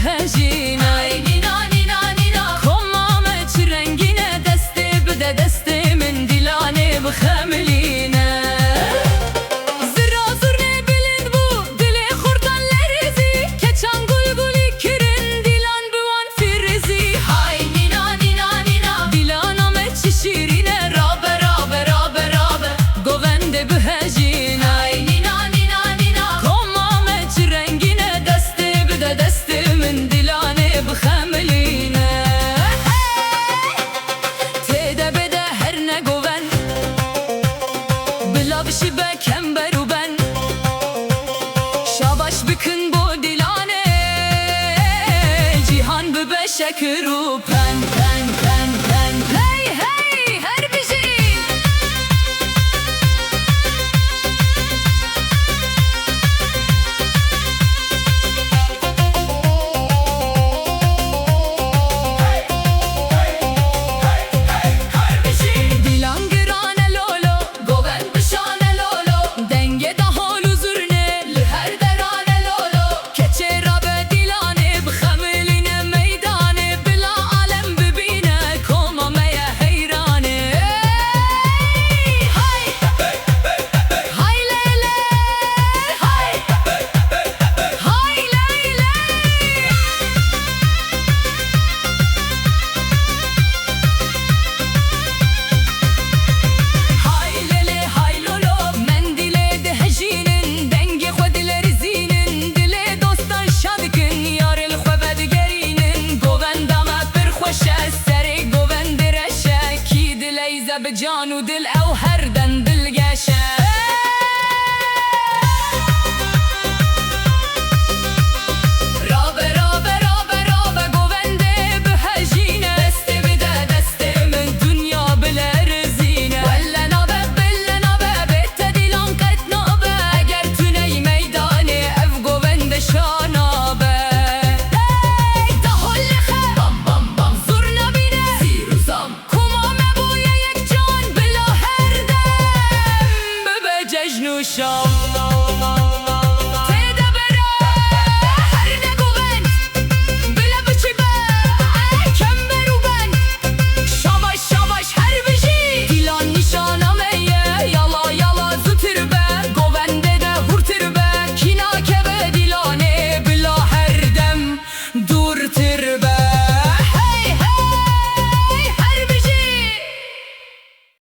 بهجینا نینا نینا نینا کمامه چه رنگینه دسته بده دسته من دیلانه بخملینه بشی بکم برو بن شاباش بکن با دیلانه جیهان ببشک رو پن پن پن پن هی هی هر بجی بجان ودل او هردن بالقشا رابه رابه رابه رابه قوونده بهجینه دسته بده دسته من دنیا بلا رزینه ولا نابه بلا نابه بيت ديلان قد نابه اگر تو نی میدانه اف قوونده شانابه شام